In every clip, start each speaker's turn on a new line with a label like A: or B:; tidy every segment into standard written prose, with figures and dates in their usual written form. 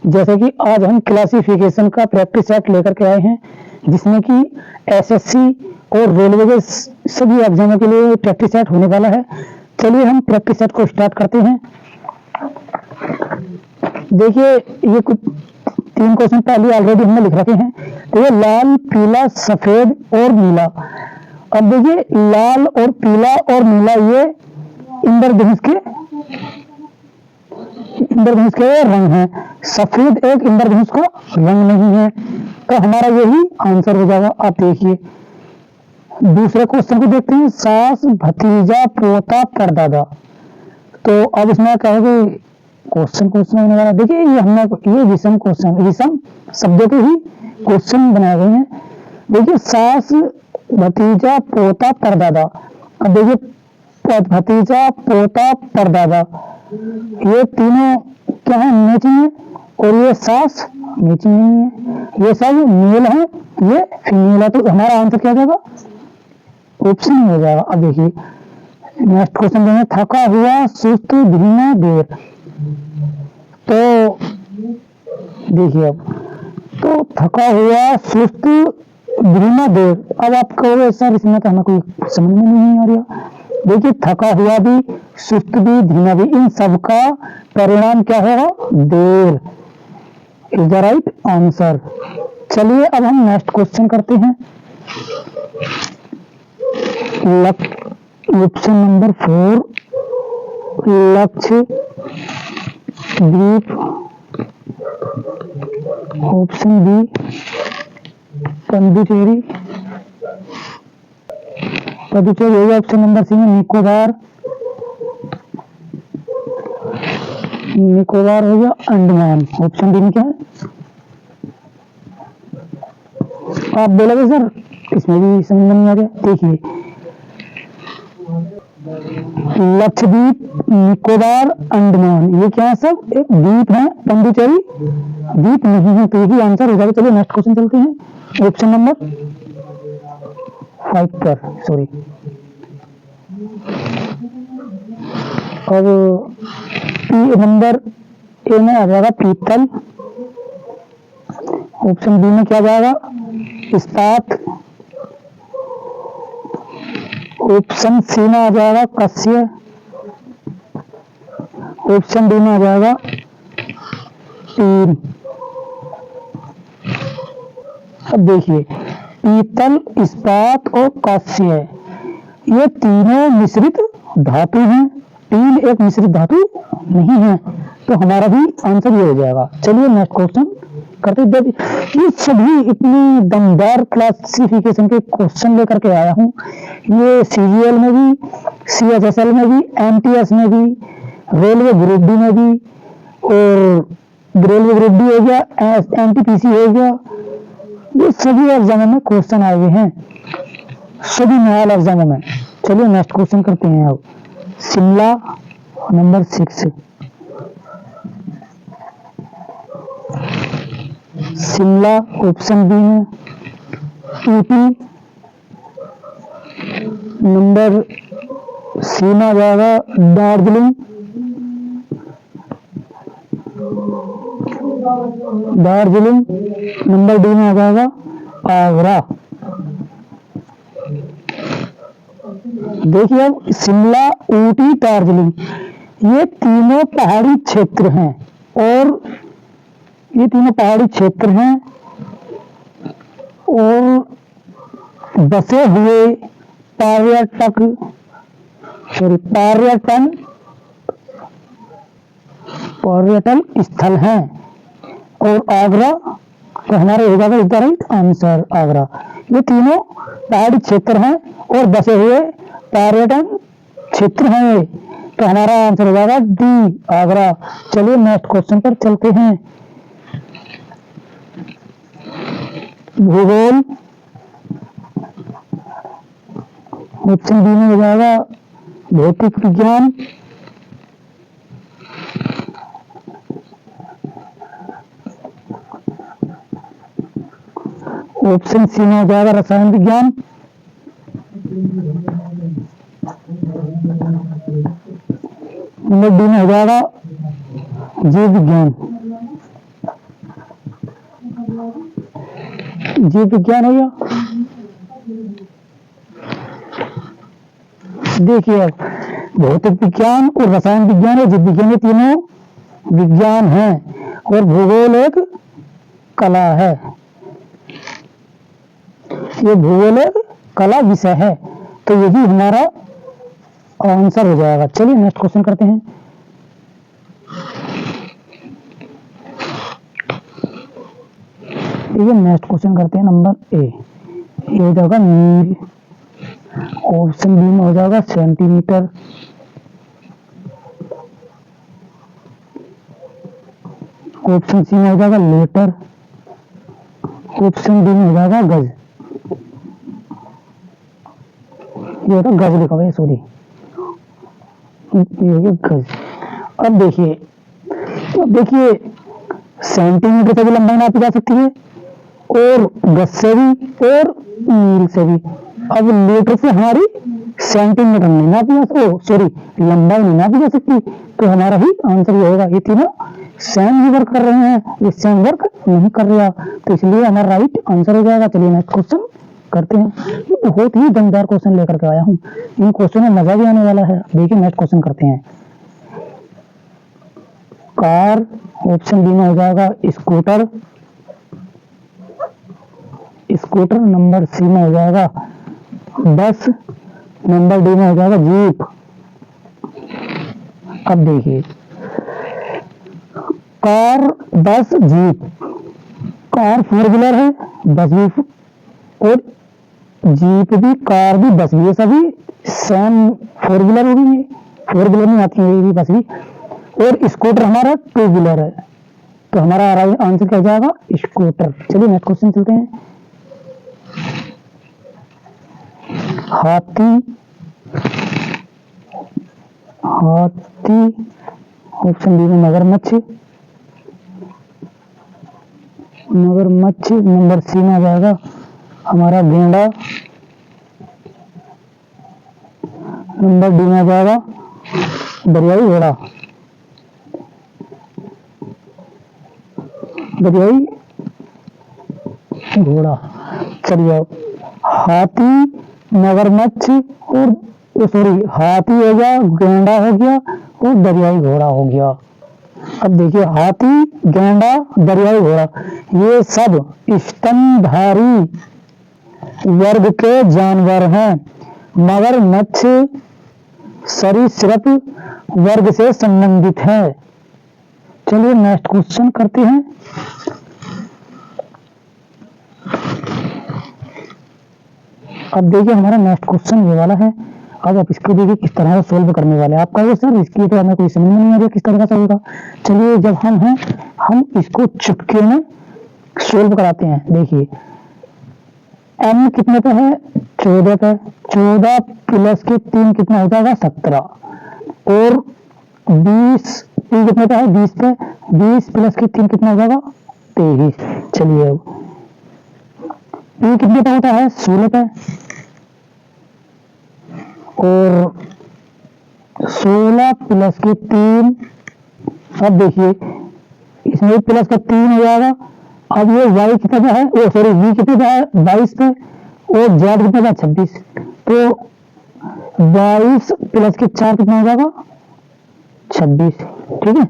A: जैसे कि आज हम क्लासिफिकेशन का प्रैक्टिस सेट लेकर के आए हैं, जिसमें कि एसएससी और रेलवे के सभी एग्जामों के लिए प्रैक्टिस सेट होने वाला है। चलिए हम प्रैक्टिस सेट को स्टार्ट करते हैं। देखिए ये कुछ 3 क्वेश्चन पहले ऑलरेडी हमने लिख रखे हैं। तो ये लाल, पीला, सफेद और नीला। अब देखिए लाल और पीला और नीला ये इंद्रधनुष के रंग हैं। सफेद एक इंद्रधनुष का रंग नहीं है, तो हमारा यही आंसर हो जाएगा। आप देखिए दूसरे क्वेश्चन को देखते हैं। सास, भतीजा, पोता, परदादा। तो अब इसमें कहोगे क्वेश्चन होने वाला। देखिए ये हमने ये विषम शब्दों के ही क्वेश्चन बनाए गए हैं। देखिए सास, भतीजा, पोता, परदादा। अब देखिए भतीजा, पोता, परदादा ये तीनों क्या है? मैचिंग है। और ये सास मैचिंग नहीं है। ये सब मेल है, ये फीमेल है। तो हमारा आंसर क्या जाएगा? ऑप्शन हो जाएगा। अब देखिए नेक्स्ट क्वेश्चन देंगे। थका हुआ, सुस्त, धीमा, देर। तो देखिए अब तो थका हुआ, सुस्त, धीमा, देर। अब आप कहोगे सर इसमें तो हमें कोई समझ में नहीं आ रहा। देखिए थका हुआ भी, सुस्त भी, धीमा भी, इन सब का परिणाम क्या होगा? There is the right answer. चलिए अब हम नेक्स्ट क्वेश्चन करते हैं। Option number 4 Lakshadweep. Option B Puducherry हो गया। ऑप्शन नंबर सी में निकोबार हो गया। अंडमान। ऑप्शन डी में क्या है? आप बोलोगे सर इसमें भी समझ नहीं आ गया। देखिए लक्षद्वीप, निकोबार, अंडमान ये क्या है? सब एक द्वीप है। पुडुचेरी द्वीप नहीं है, तो यही आंसर हो जाएगा। चलिए नेक्स्ट क्वेश्चन चलते हैं। ऑप्शन नंबर 5 पर सॉरी। अब नंबर ए में आ जाएगा पीतल। ऑप्शन बी में क्या जाएगा? इस्पात। ऑप्शन सी में आ जाएगा कस्य। ऑप्शन डी में आ जाएगा टीन। अब देखिए पीतल, इस्पात और कांस्य ये तीनों मिश्रित धातु हैं। टीन एक मिश्रित धातु नहीं है, तो हमारा भी आंसर ये हो जाएगा। चलिए नेक्स्ट क्वेश्चन करते। ये सभी इतनी दमदार क्लासिफिकेशन के क्वेश्चन लेकर के आया हूँ। ये सीजीएल में भी, सीएचएसएल में भी, एमटीएस में भी, रेलवे ग्रुप डी में भी, और रेलवे ग्रुप डी हो गया, एनटीपीसी हो गया। ये सभी एग्जामों में क्वेश्चन आए हुए हैं, सभी नया एग्जामों में। चलिए नेक्स्ट क्वेश्चन करते हैं। अब Shimla number 6। Shimla option B में। ऊटी नंबर सी में आ जाएगा दार्जिलिंग। नंबर डी में आ जाएगा आगरा। देखिए अब शिमला, ऊटी, दार्जिलिंग ये तीनों पहाड़ी क्षेत्र हैं, और ये तीनों पहाड़ी क्षेत्र हैं और बसे हुए पर्यटन स्थल हैं। और आगरा तो हमारे हो जाएगा इसका राइट आंसर आगरा। ये तीनों पहाड़ी क्षेत्र हैं और बसे हुए पर्यटन क्षेत्र हैं, तो हमारा आंसर हो जाएगा डी आगरा। चलिए नेक्स्ट क्वेश्चन पर चलते हैं। भूगोल ऑप्शन बी में हो जाएगा भौतिक विज्ञान। ऑप्शन सी में हो जाएगा रसायन विज्ञान। नंबर डी में हो जाएगा जीव विज्ञान। जीव विज्ञान हो गया। देखिए अब भौतिक विज्ञान और रसायन विज्ञान और जीव विज्ञान, ये तीनों विज्ञान है और भूगोल एक कला है। ये भूगोल एक कला विषय है, तो यही हमारा आंसर हो जाएगा। चलिए नेक्स्ट क्वेश्चन करते हैं। ये नेक्स्ट क्वेश्चन करते हैं नंबर ए। ये हो जाएगा मील, ऑप्शन बी में हो जाएगा सेंटीमीटर, ऑप्शन सी में हो जाएगा लीटर, ऑप्शन डी में हो जाएगा गज। ये होता गज लिखा हुआ है, सॉरी ये हो गया गज। अब देखिए सेंटीमीटर से भी लंबाई नापी जा सकती है और गज से भी और मील से भी। अब लीटर से हमारी सेंटीमीटर नहीं नापी जा सकती, लंबाई नहीं नापी जा सकती, तो हमारा ही आंसर ये होगा। ये तीनों सेम ही वर्क कर रहे हैं, ये सेम वर्क नहीं कर रहा, तो इसलिए हमारा राइट आंसर हो जाएगा। चलिए नेक्स्ट क्वेश्चन करते हैं। ये बहुत ही दमदार क्वेश्चन लेकर के आया हूँ, इन क्वेश्चन में मजा भी आने वाला है। देखिए नेक्स्ट क्वेश्चन करते हैं। कार, ऑप्शन बी में हो जाएगा स्कूटर, स्कूटर नंबर सी में हो जाएगा बस, नंबर डी में हो जाएगा जीप। अब देखिए कार, बस, जीप। कार 4 व्हीलर है, बस भी और जीप भी, कार भी, बस भी, ये सभी सेम 4 व्हीलर होगी। 4 व्हीलर में आती है ये भी, बस भी। और स्कूटर हमारा 2 व्हीलर है, तो हमारा आंसर क्या हो जाएगा स्कूटर। चलिए नेक्स्ट क्वेश्चन चलते हैं। हाथी, ऑप्शन बी में मगरमच्छ, नंबर सी में आ जाएगा हमारा गेंडा, नंबर डी में आ जाएगा दरियाई घोड़ा। चलिए हाथी, मगरमच्छ और हाथी हो गया, गेंडा हो गया और दरियाई घोड़ा हो गया। अब देखिए हाथी, गेंडा, दरियाई घोड़ा, ये सब स्तनधारी वर्ग के जानवर हैं। मगरमच्छ सरीसृप वर्ग से संबंधित है। चलिए नेक्स्ट क्वेश्चन करते हैं। अब देखिए हमारा नेक्स्ट क्वेश्चन ये वाला है। अब आप इसको देखिए किस तरह से सोल्व करने वाले हैं। आप कहोगे सर इसकी तो हमें कोई समझ में नहीं आ रही किस तरह का होगा। चलिए जब हम इसको चुटकी में सोल्व कराते हैं। देखिए m कितने पे है 14 पे, 14 प्लस के 3 कितना हो जाएगा 17 और 20 p कितने पे है 20 पे, 20 प्लस के 3 कितना हो जाएगा 23। चलिए अब p कितने पे होता है 16 पे और 16 प्लस के 3। अब देखिए इसमें प्लस का 3 हो जाएगा। अब ये y कितना पे है, v कितने पे है 22 पे और z कितने पे 26, तो 22 प्लस के 4 कितना हो जाएगा 26। ठीक है।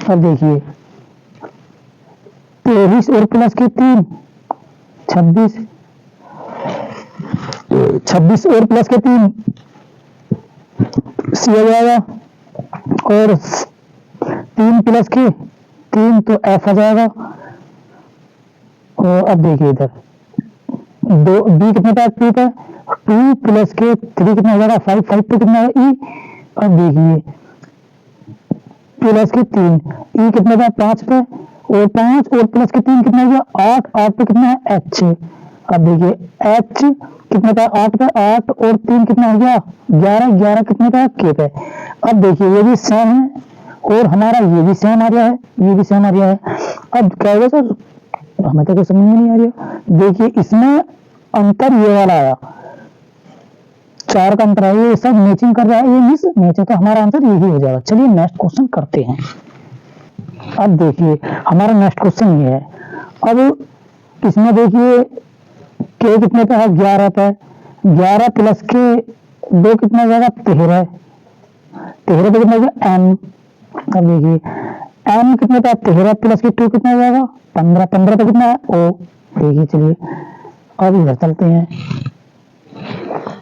A: अब देखिए 23 और प्लस के 3 26, 26 और प्लस के 3 सी हो जाएगा और 3 प्लस के 3 तो f आ जाएगा। और अब देखिए इधर दो b कितने पे 2 पे, 2 प्लस के 3 कितना हो जाएगा 5, 5 पे कितना है e। अब देखिए प्लस के 3 e कितने पे 5 पे और 5 और प्लस के 3 कितना हो गया 8, 8 पे कितना है h। अब देखिए h कितने पे 8 पे, 8 और 3 कितना हो गया 11, 11 कितने पे k पे। अब देखिए ये भी सेम है और हमारा ये भी सेम आ रहा है, ये भी सेम आ रहा है। अब क्या होगा सर हमें तो कोई समझ में नहीं आ रहा। देखिए इसमें अंतर ये वाला आया 4 का अंतर है, ये सब मैचिंग कर रहा है, ये मिस मैच है, तो हमारा आंसर यही हो जाएगा। चलिए नेक्स्ट क्वेश्चन करते हैं। अब देखिए हमारा नेक्स्ट क्वेश्चन ये है। अब इसमें देखिए के कितने पे है, 11 पे। 11 प्लस के 2 कितना हो जाएगा, 13। 13 पे कितना हो जाएगा, एम। अब देखिए एम कितने पे है, 13 प्लस के 2 कितना हो जाएगा, 15। 15 पे कितना है, ओ। देखिए चलिए अब इधर चलते हैं,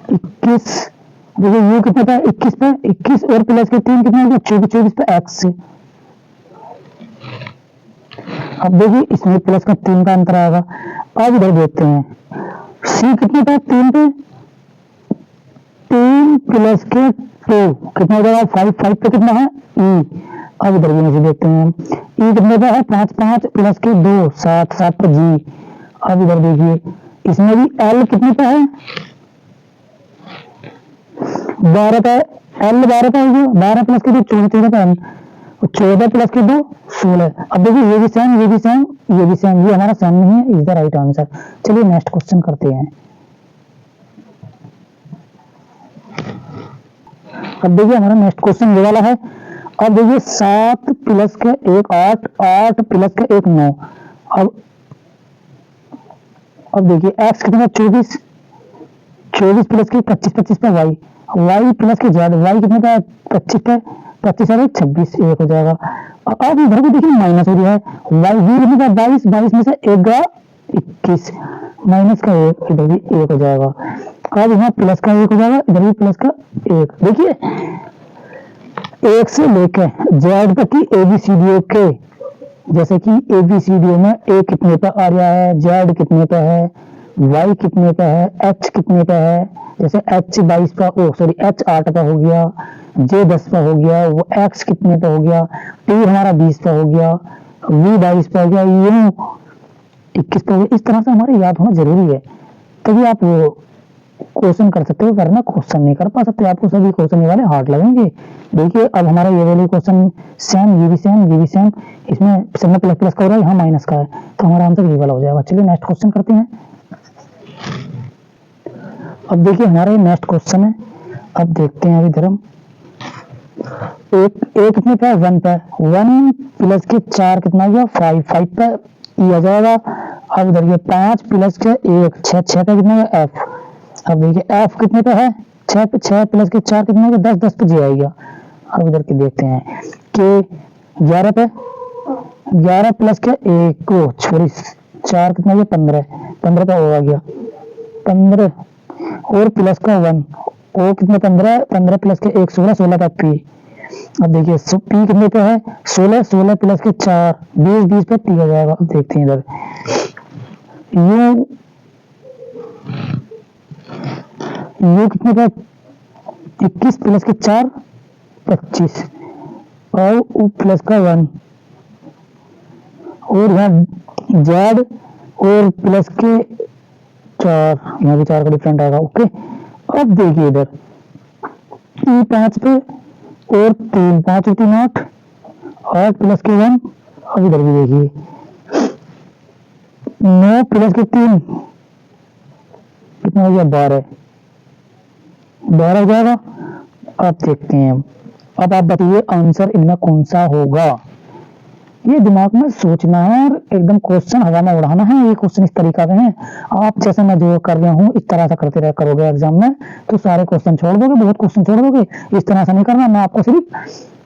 A: 21। देखिए यू कितने पे, 21 पे। 21 और प्लस के 3 कितना हो गया, 24। 24 पे एक्स। अब देखिए इसमें प्लस का 3 का अंतर आएगा। अब इधर देखते हैं सी कितने पे, 3 पे। 3 प्लस के 2 कितना हो जाएगा, 5। 5 पे कितना है, ई। अब इधर भी ऐसे देखते हैं ई कितने पे है, 5। 5 प्लस के 2 7। 7 पे जी। अब इधर देखिए इसमें भी एल कितने पे है, 12 पे। एल 12 पे हो गया, 12 प्लस के 2 14। 14 पे एल, 14 प्लस के 2 16। अब देखिए ये भी सेम, ये भी सेम, ये भी सेम, ये हमारा सेम नहीं है, इज द राइट आंसर। चलिए नेक्स्ट क्वेश्चन करते हैं। अब देखिए हमारा नेक्स्ट क्वेश्चन ये वाला है। अब देखिए 7 प्लस के 1 8। 8 प्लस के 1 9। अब देखिए एक्स कितना है, 24। 24 प्लस के 25। 25 पे वाई। वाई प्लस के जेड। वाई कितने पे, 25 पे। 25 है 26, 1 हो जाएगा। अब इधर को देखिए माइनस हो गया है, वाई वी कितने का, 22। 22 में से 1 गया 21, माइनस का 1, इधर भी 1 हो जाएगा। अब यहाँ प्लस का 1 हो जाएगा, इधर भी प्लस का 1। देखिए 1 से लेके जेड तक की एबीसीडी के, जैसे कि एबीसीडी में ए कितने पे आ रहा है, जेड कितने पे है, वाई कितने पे है, एच कितने पे है। जैसे एच 22 पे, ओ सॉरी एच 8 पे हो गया, जे 10 पे हो गया, वो एक्स कितने पे हो गया, टी हमारा 20 पे हो गया, वी 22 पे हो गया, यू 21 पे हो गया। इस तरह से हमारे याद होना जरूरी है, तभी आप वो क्वेश्चन कर सकते हो, वरना क्वेश्चन नहीं कर पा सकते। आपको सभी क्वेश्चन वाले हार्ड लगेंगे। देखिए अब हमारा ये वाले क्वेश्चन सेम, ये भी सेम, ये भी सेम। इसमें सब में प्लस प्लस का हो रहा है, यहाँ माइनस का है, तो हमारा आंसर ये वाला हो जाएगा। चलिए नेक्स्ट क्वेश्चन करते हैं। अब देखिए हमारा ये नेक्स्ट क्वेश्चन है। अब देखते हैं अभी इधर हम एक कितने पे, 1 पे। 1 प्लस के 4 कितना हो गया, 5। 5 पे ई आ जाएगा। अब इधर ये 5 प्लस के 1 6। 6 पे कितना है, एफ। अब देखिए एफ कितने पे है, 6 पे। 6 प्लस के 4 कितने हो गया, 10। 10 पे जी आएगा। अब इधर के देखते हैं कि 11 पे। 11 प्लस के 1 को छोड़ी 4 कितना हो गया, 15। 15 पे ओ आ गया, 15 और प्लस का 1, ओ कितने, 15। 15 प्लस के 1 16। 16 पे पी। अब देखिए पी कितने पे है, 16। 16 प्लस के 4 20। 20 पे टी आ जाएगा। अब देखते हैं इधर यू कितने पे, 21 प्लस के 4 25 और प्लस का 1, और यहाँ जेड और प्लस के 4, यहाँ भी 4 का डिफरेंट आएगा। ओके अब देखिए इधर ई 5 पे और 3। 5 और 3 8। 8 प्लस के 1। अब इधर भी देखिए 9 प्लस के 3 कितना हो गया, 12। 12 हो जाएगा। अब देखते हैं, अब आप बताइए आंसर इनमें कौन सा होगा। ये दिमाग में सोचना है और एकदम क्वेश्चन हवा में उड़ाना है। ये क्वेश्चन इस तरीका के हैं, आप जैसे मैं जो कर रहा हूँ इस तरह से करते रह करोगे एग्जाम में तो सारे क्वेश्चन छोड़ दोगे, बहुत क्वेश्चन छोड़ दोगे। इस तरह से नहीं करना, मैं आपको सिर्फ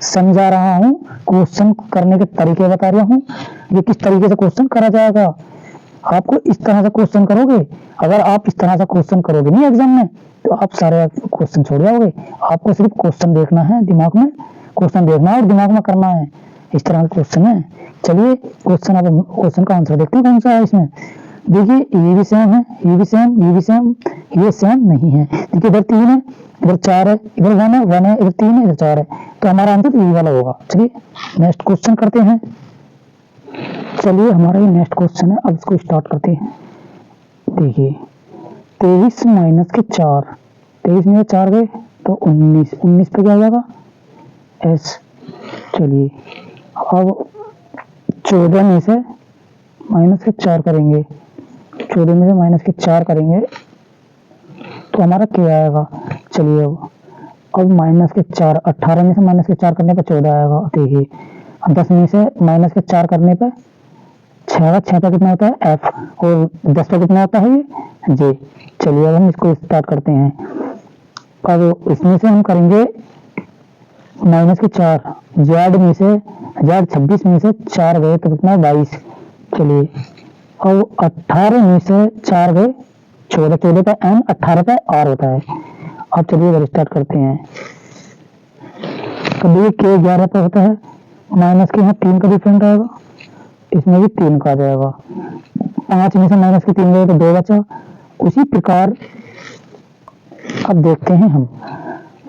A: समझा रहा हूँ, क्वेश्चन करने के तरीके बता रहा हूँ, ये किस तरीके से क्वेश्चन करा जाएगा। आपको इस तरह से क्वेश्चन करोगे, अगर आप इस तरह से क्वेश्चन करोगे नहीं एग्जाम में तो आप सारे क्वेश्चन छोड़ जाओगे। आपको सिर्फ क्वेश्चन देखना है, दिमाग में क्वेश्चन देखना है और दिमाग में करना है। इस तरह का क्वेश्चन है। चलिए क्वेश्चन, अब क्वेश्चन का आंसर देखते हैं कौन सा है इसमें। देखिए ये भी सेम है, ये भी सेम, ये भी सेम, ये सेम नहीं है। देखिए इधर 3 है, इधर 4 है, इधर 1 है, 1 है, इधर 3 है, इधर 4 है, तो हमारा आंसर ये वाला होगा। चलिए नेक्स्ट क्वेश्चन करते हैं। चलिए हमारा ये नेक्स्ट क्वेश्चन है, अब इसको स्टार्ट करते हैं। देखिए 23 माइनस के 4, 23 में 4 गए तो 19। 19 पे क्या हो जाएगा, एस। चलिए अब 14 में से माइनस के 4 करेंगे, 14 में से माइनस के 4 करेंगे तो हमारा क्या आएगा। चलिए अब माइनस के 4, 18 में से माइनस के 4 करने पर 14 आएगा। देखिए 10 में से माइनस के 4 करने पर 6 का कितना होता है F, और 10 का कितना होता है ये J। चलिए अब हम इसको स्टार्ट करते हैं। अब इसमें से हम करेंगे माइनस के 4, जेड में से जेड 26 में से 4 गए तो कितना 22। चलिए अब 18 में से 4 गए 14, 14 का M, 18 का R होता है। अब चलिए इधर स्टार्ट करते हैं। कभी के 11 पर होता है, माइनस के यहाँ 3 का डिफरेंट आएगा, इसमें भी 3 का आ जाएगा। 5 में से माइनस के 3 गए तो 2 बचा। उसी प्रकार अब देखते हैं हम,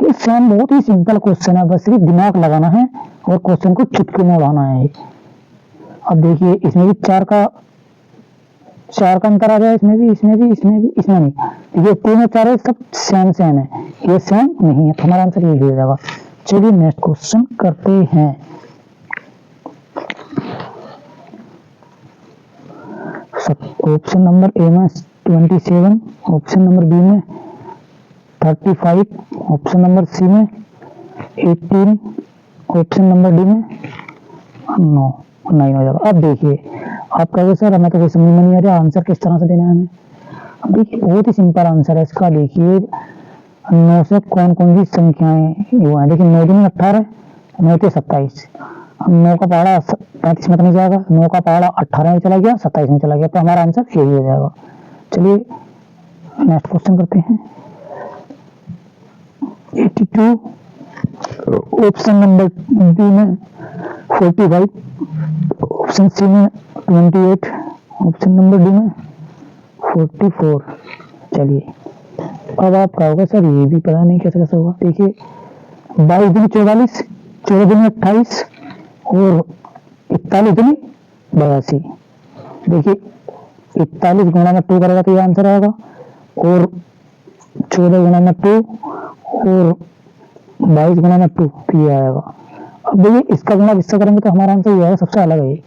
A: ये सेम बहुत ही सिंपल क्वेश्चन है, बस सिर्फ दिमाग लगाना है और क्वेश्चन को चुटकी में उड़ाना है। अब देखिए इसमें भी 4 का अंतर आ जाए, इसमें भी इसमें नहीं। ये 3 और 4 है, सब सेम है, ये सेम नहीं है, तो हमारा आंसर यही हो जाएगा। चलिए नेक्स्ट क्वेश्चन करते हैं। ऑप्शन नंबर ए में 27, ऑप्शन नंबर बी में 35, ऑप्शन नंबर सी में 18, ऑप्शन नंबर डी में 9 हो जाएगा। अब देखिए आप कहोगे सर हमें तो कोई समझ में नहीं आ रहा, आंसर किस तरह से देना है हमें। अब देखिए बहुत ही सिंपल आंसर है इसका। देखिए 9 से कौन कौन सी संख्याएं वो है, देखिए 9 दूनी 18, 9 से 27। अब 9 का पहाड़ा 35 में तो नहीं जाएगा, 9 का पहाड़ा 18 में चला गया, 27 में चला गया, तो हमारा आंसर यही हो जाएगा। चलिए नेक्स्ट क्वेश्चन करते हैं। 82, ऑप्शन नंबर बी में 45, ऑप्शन सी में 28, ऑप्शन नंबर डी में 44। चलिए अब आप कहोगे सर ये भी पता नहीं कैसे कैसे होगा। देखिए 22 दूनी 44, 14 दूनी 28 और 41 दूनी 82। देखिए 41 गुणा में 2 करेगा तो ये आंसर आएगा, और 14 गुणा में 2 और 22 गुणा में 2 तो ये आएगा। अब देखिए इसका गुणा इससे करेंगे तो हमारा आंसर ये आएगा, सबसे अलग है ये।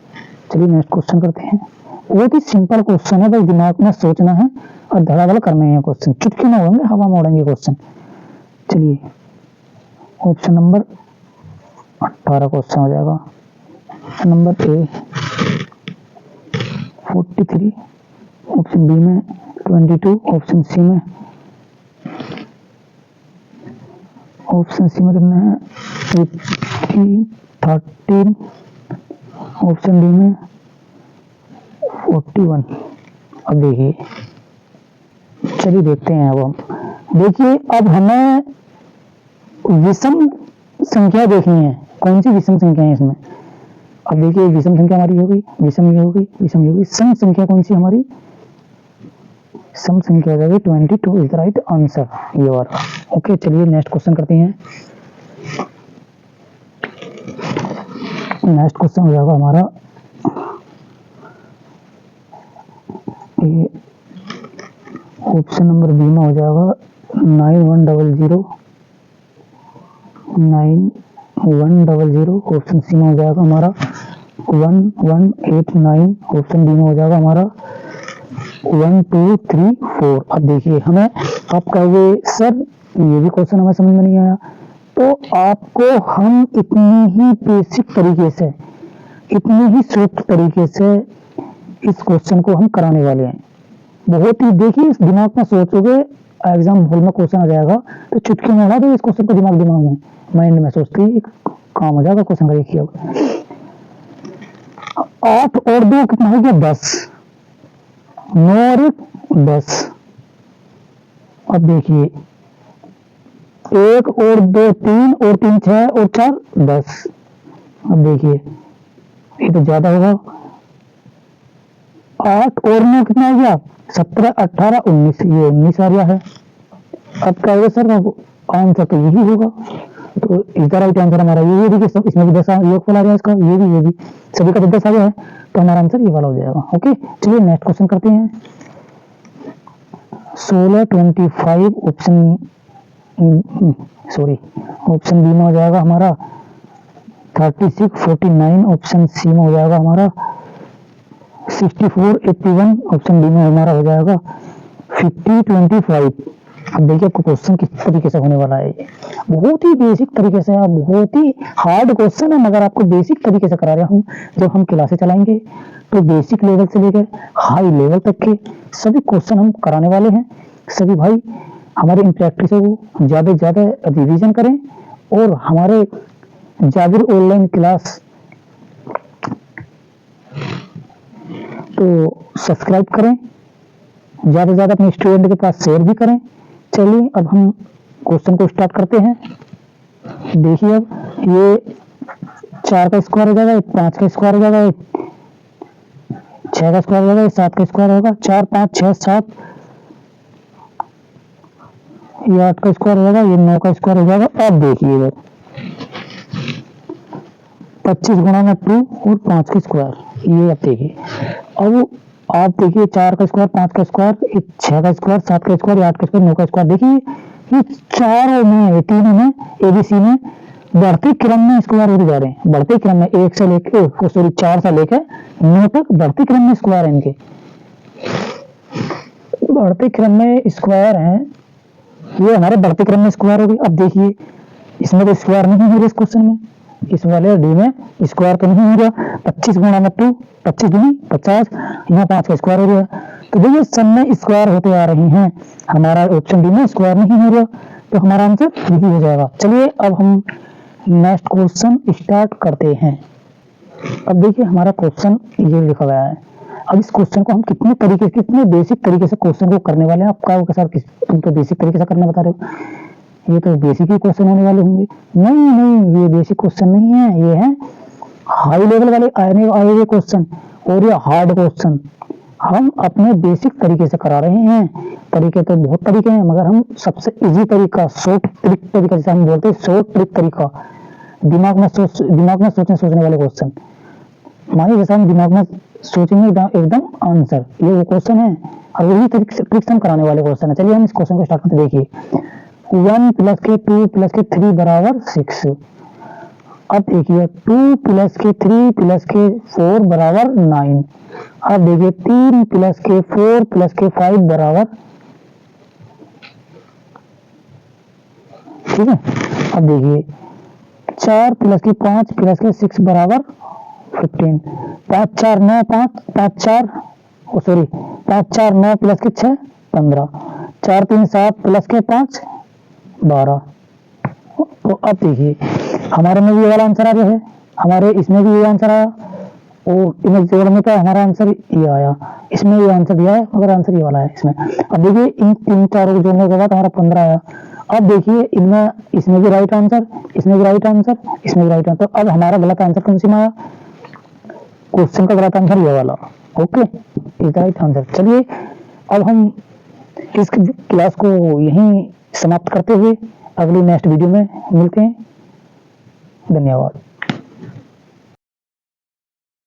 A: चलिए नेक्स्ट क्वेश्चन करते हैं। बहुत ही सिंपल क्वेश्चन है, बस दिमाग में सोचना है और धड़ाधड़ करने हैं क्वेश्चन, चुटकी में होंगे, हवा में उड़ेंगे क्वेश्चन। चलिए ऑप्शन नंबर 18 क्वेश्चन हो जाएगा। Option number A 43, option B में 22, ऑप्शन सी में कितना है 13, ऑप्शन डी में 41। अब देखिए चलिए देखते हैं। अब हम देखिए अब हमें विषम संख्या देखनी है, कौन सी विषम संख्या है इसमें। अब देखिए विषम संख्या हमारी हो गई, विषम ये हो गई, विषम ये हो गई, सम संख्या कौन सी हमारी, सम संख्या हो जाएगी 22 इज द राइट आंसर, ये वाला। ओके चलिए नेक्स्ट क्वेश्चन करते हैं। नेक्स्ट क्वेश्चन हो जाएगा हमारा ये ऑप्शन नंबर बी में हो जाएगा 9100, ऑप्शन सी में हो जाएगा हमारा 1189, ऑप्शन डी में हो जाएगा हमारा 1234। अब देखिए हमें, आप कहोगे सर ये भी क्वेश्चन हमें समझ में नहीं आया, तो आपको हम इतनी ही बेसिक तरीके से, इतनी ही सूक्ष्म तरीके से इस क्वेश्चन को हम कराने वाले हैं। बहुत ही देखिए इस दिमाग में सोचोगे, एग्जाम हॉल में क्वेश्चन आ जाएगा तो चुटकी में उड़ा दो इस क्वेश्चन को, दिमाग में माइंड में सोचते ही काम हो जाएगा क्वेश्चन का। देखिए 8 और 2 कितना हो गया 10, 9 और 1 10। अब देखिए 1 और 2 3 और 3 6 और 4 10। अब देखिए ये तो ज्यादा होगा, 8 और 9 कितना हो गया 17 18 19, ये 19 आ गया है। अब क्या होगा सर आंसर तो यही होगा, तो इस द राइट आंसर हमारा ये देखिए, इसमें भी 10 योगफल आ गया इसका, ये भी सभी का 10 आ गया है, तो हमारा आंसर ये वाला हो जाएगा। ओके चलिए नेक्स्ट क्वेश्चन करते हैं। 16 25 ऑप्शन बी में हो जाएगा हमारा 36 49, ऑप्शन सी में हो जाएगा हमारा 64 81, ऑप्शन डी में हमारा हो जाएगा 50 25। अब देखिए आपको क्वेश्चन किस तरीके से होने वाला है। ये बहुत ही बेसिक तरीके से, बहुत ही हार्ड क्वेश्चन है मगर आपको बेसिक तरीके से करा रहा हूँ। जब हम क्लासे चलाएंगे तो बेसिक लेवल से लेकर हाई लेवल तक के सभी क्वेश्चन हम कराने वाले हैं। सभी भाई हमारे इन प्रैक्टिसों को ज़्यादा से ज़्यादा रिविजन करें और हमारे जाबिर ऑनलाइन क्लास तो सब्सक्राइब करें, ज़्यादा से ज़्यादा अपने स्टूडेंट के पास शेयर भी करें। चलिए अब हम क्वेश्चन को स्टार्ट करते हैं। देखिए अब ये 4 का स्क्वायर हो जाएगा, ये 5 का स्क्वायर हो जाएगा, ये 6 का स्क्वायर हो जाएगा, ये 7 का स्क्वायर होगा, 4 5 6 7, ये 8 का स्क्वायर हो जाएगा, ये 9 का स्क्वायर हो जाएगा। अब देखिए 25 गुणा में 2 और 5 का स्क्वायर, ये अब देखिए। अब आप देखिए 4 का स्क्वायर, 5 का स्क्वायर, 6 का स्क्वायर, 7 का स्क्वायर, 8 का स्क्वायर, 9 का स्क्वायर। देखिए ये चारों में, तीनों में, एबीसी में बढ़ते क्रम में स्क्वायर होते जा रहे हैं। बढ़ते क्रम में 1 से लेकर सॉरी 4 से लेकर 9 तक बढ़ते क्रम में स्क्वायर है। इनके बढ़ते क्रम में स्क्वायर हैं, ये हमारे बढ़ते क्रम में स्क्वायर हो गए। अब देखिए इसमें तो स्क्वायर नहीं हो रहा इस क्वेश्चन में, इस वाले डी में स्क्वायर तो नहीं हो रहा। 25 गुणा में 2, 25 दूनी 50, यहाँ 5 का स्क्वायर हो गया। तो देखिए सब में स्क्वायर होते आ रही हैं, हमारा ऑप्शन डी में स्क्वायर नहीं हो रहा, तो हमारा आंसर यही हो जाएगा। चलिए अब हम नेक्स्ट क्वेश्चन स्टार्ट करते हैं। अब देखिए हमारा क्वेश्चन ये लिखा गया है। अब इस क्वेश्चन को हम कितने बेसिक तरीके से क्वेश्चन को करने वाले हैं। आप कहोगे सर तुम तो बेसिक तरीके से करना बता रहे हो, ये तो बेसिक ही क्वेश्चन होने वाले होंगे। नहीं नहीं, ये बेसिक क्वेश्चन नहीं है, ये है हाई लेवल वाले आने वाले क्वेश्चन और ये हार्ड क्वेश्चन हम अपने बेसिक तरीके से करा रहे हैं। तरीके तो बहुत तरीके हैं मगर हम सबसे इजी तरीका, शॉर्ट ट्रिक तरीका, जैसे हम बोलते हैं शॉर्ट ट्रिक तरीका, दिमाग में सोचने वाले क्वेश्चन। मानिए जैसे हम दिमाग में सोचेंगे एकदम आंसर, ये वो क्वेश्चन है और वही ट्रिक्स हम कराने वाले क्वेश्चन है। चलिए हम इस क्वेश्चन को स्टार्ट करते। देखिए 1 + के 2 + के 3 = 6। अब देखिए 2 + के 3 + के 4 = 9। अब देखिए 3 + के 4 + के 5 = ठीक है। अब देखिए 4 + के 5 + के 6 = 15। 5 4 9 5 5 4 सॉरी 5 4 9 + के 6 15, 4 3 7 + के 5 12। तो अब देखिए हमारे में भी ये वाला आंसर आ गया है, हमारे इसमें भी ये आंसर आया और इमेज जोड़ने का हमारा आंसर ये आया। इसमें ये आंसर दिया है मगर आंसर ये वाला है इसमें। अब देखिए इन 3 4 को जोड़ने के बाद हमारा 15 आया। अब देखिए इनमें, इसमें भी राइट आंसर, इसमें भी राइट आंसर, इसमें भी राइट आंसर। अब हमारा गलत आंसर कौन सी में आया, क्वेश्चन का गलत आंसर ये वाला। Okay, is right answer. चलिए अब हम इस क्लास को यहीं समाप्त करते हुए अगली नेक्स्ट वीडियो में मिलते हैं। धन्यवाद।